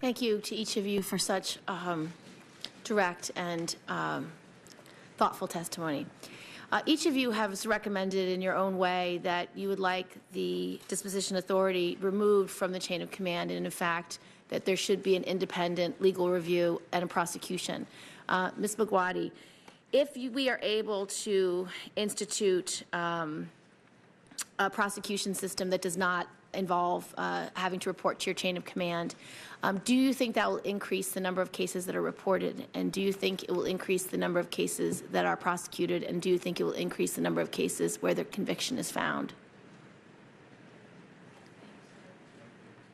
Thank you to each of you for such direct and thoughtful testimony. Each of you has recommended in your own way that you would like the disposition authority removed from the chain of command, and in fact, that there should be an independent legal review and a prosecution. Ms. Magwadi, if we are able to institute a prosecution system that does not involve having to report to your chain of command, do you think that will increase the number of cases that are reported? And do you think it will increase the number of cases that are prosecuted? And do you think it will increase the number of cases where the conviction is found?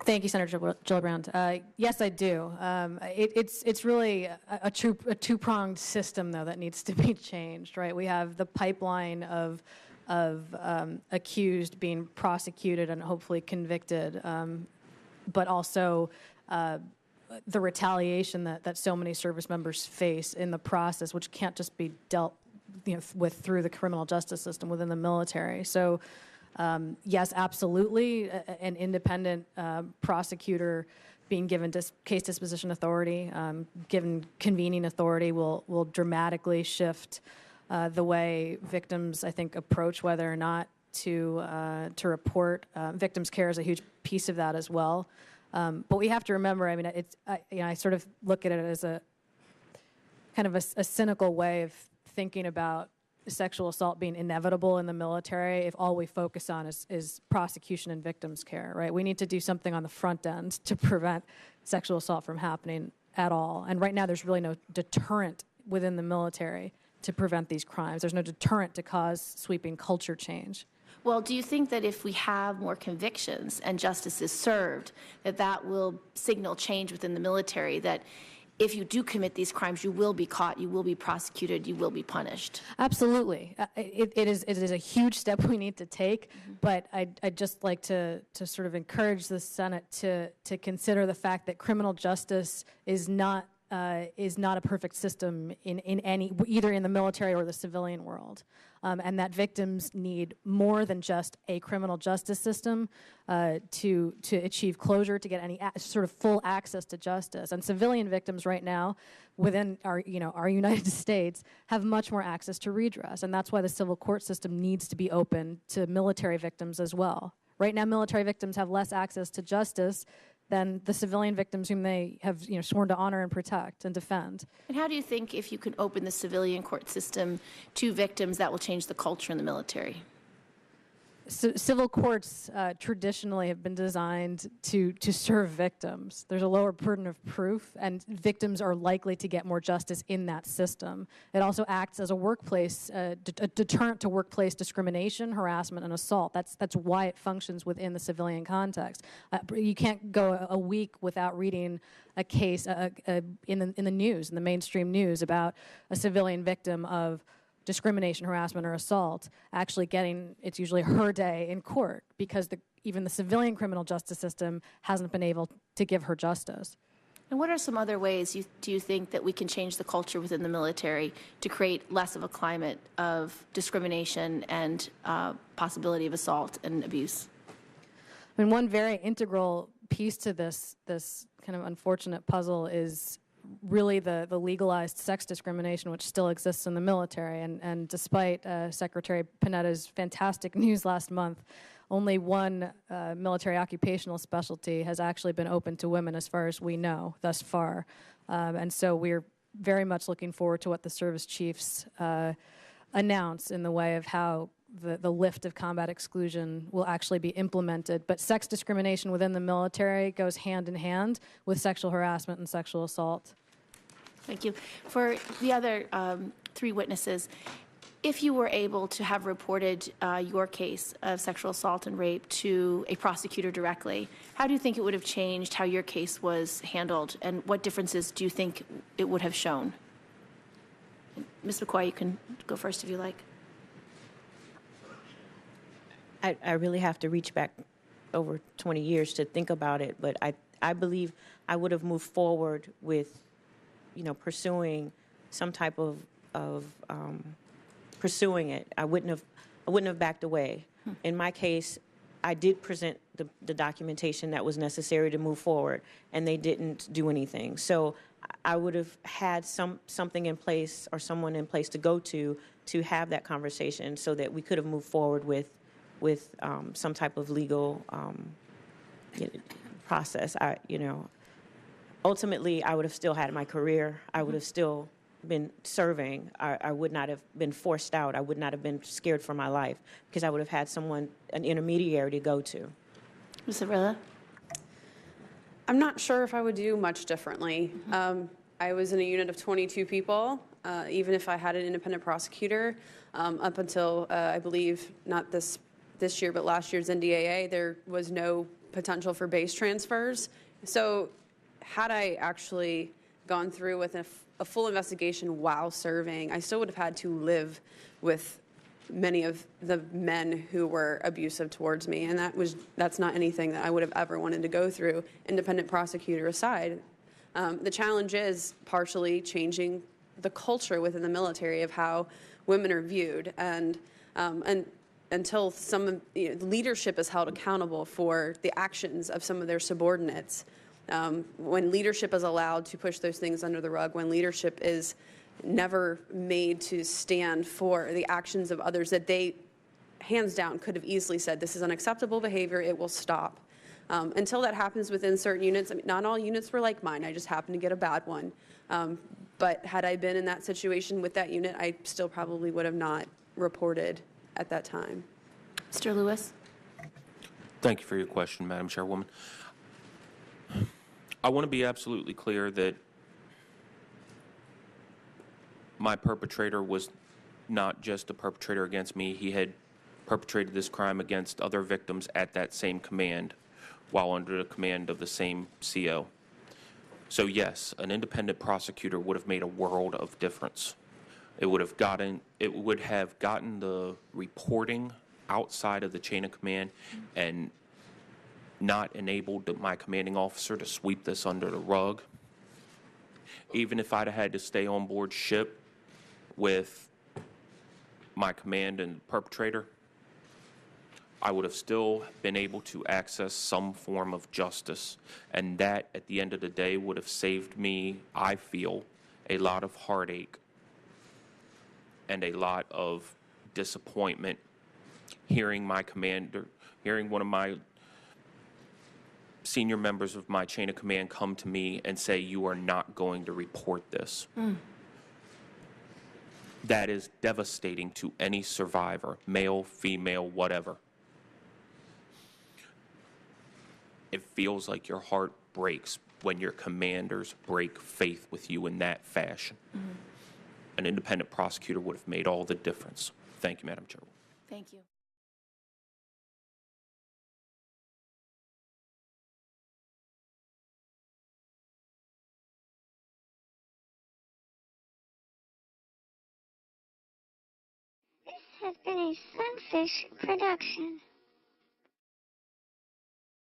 Thank you, Senator Gillibrand. Yes, I do. It's really a two-pronged system, though, that needs to be changed, right? We have the pipeline of accused being prosecuted and hopefully convicted, but also the retaliation that so many service members face in the process, which can't just be dealt with through the criminal justice system within the military. So yes, absolutely, an independent prosecutor being given case disposition authority, given convening authority will dramatically shift the way victims, I think, approach whether or not to report. Victims' care is a huge piece of that as well. But we have to remember, I mean, I sort of look at it as a kind of a cynical way of thinking about sexual assault being inevitable in the military if all we focus on is prosecution and victims' care, right? We need to do something on the front end to prevent sexual assault from happening at all. And right now, there's really no deterrent within the military to prevent these crimes. There's no deterrent to cause sweeping culture change. Well, do you think that if we have more convictions and justice is served, that will signal change within the military, that if you do commit these crimes, you will be caught, you will be prosecuted, you will be punished? Absolutely. It is a huge step we need to take, but I'd just like to sort of encourage the Senate to consider the fact that criminal justice is not a perfect system either in the military or the civilian world, and that victims need more than just a criminal justice system to achieve closure, to get any sort of full access to justice. And civilian victims right now within our United States have much more access to redress, and that's why the civil court system needs to be open to military victims as well. Right now, military victims have less access to justice than the civilian victims whom they have sworn to honor and protect and defend. And how do you think if you can open the civilian court system to victims, that will change the culture in the military? Civil courts traditionally have been designed to serve victims. There's a lower burden of proof, and victims are likely to get more justice in that system. It also acts as a workplace, a deterrent to workplace discrimination, harassment, and assault. That's why it functions within the civilian context. You can't go a week without reading a case in the news, in the mainstream news, about a civilian victim of discrimination, harassment, or assault actually getting, it's usually her day in court, because even the civilian criminal justice system hasn't been able to give her justice. And what are some other ways do you think that we can change the culture within the military to create less of a climate of discrimination and possibility of assault and abuse? I mean, one very integral piece to this kind of unfortunate puzzle is really the legalized sex discrimination, which still exists in the military. And despite Secretary Panetta's fantastic news last month, only one military occupational specialty has actually been open to women, as far as we know, thus far. And so we're very much looking forward to what the service chiefs announce in the way of how the lift of combat exclusion will actually be implemented. But sex discrimination within the military goes hand in hand with sexual harassment and sexual assault. Thank you. For the other three witnesses, if you were able to have reported your case of sexual assault and rape to a prosecutor directly, how do you think it would have changed how your case was handled, and what differences do you think it would have shown? Ms. McCoy, you can go first if you like. I really have to reach back over 20 years to think about it, but I believe I would have moved forward with, pursuing some type of pursuing it. I wouldn't have backed away. In my case, I did present the documentation that was necessary to move forward, and they didn't do anything. So I would have had something in place or someone in place to go to have that conversation so that we could have moved forward with some type of legal process. Ultimately, I would have still had my career. I would have still been serving. I would not have been forced out. I would not have been scared for my life because I would have had someone, an intermediary to go to. Ms. Avrilla? I'm not sure if I would do much differently. I was in a unit of 22 people, even if I had an independent prosecutor. Up until, I believe, not this year, but last year's NDAA, there was no potential for base transfers. So had I actually gone through with a full investigation while serving, I still would have had to live with many of the men who were abusive towards me, and that's not anything that I would have ever wanted to go through, independent prosecutor aside. The challenge is partially changing the culture within the military of how women are viewed, and until some leadership is held accountable for the actions of some of their subordinates. When leadership is allowed to push those things under the rug, when leadership is never made to stand for the actions of others that they, hands down, could have easily said, this is unacceptable behavior, it will stop. Until that happens within certain units, I mean, not all units were like mine, I just happened to get a bad one. But had I been in that situation with that unit, I still probably would have not reported at that time. Mr. Lewis? Thank you for your question, Madam Chairwoman. I want to be absolutely clear that my perpetrator was not just a perpetrator against me. He had perpetrated this crime against other victims at that same command while under the command of the same CO. So yes, an independent prosecutor would have made a world of difference. It would have gotten the reporting outside of the chain of command and not enabled my commanding officer to sweep this under the rug. Even if I'd had to stay on board ship with my command and perpetrator, I would have still been able to access some form of justice, and that, at the end of the day, would have saved me, I feel, a lot of heartache and a lot of disappointment hearing one of my senior members of my chain of command come to me and say, you are not going to report this. That is devastating to any survivor, male, female, whatever. It feels like your heart breaks when your commanders break faith with you in that fashion. An independent prosecutor would have made all the difference. Thank you, Madam Chair. Thank you. This has been a Sunfish production.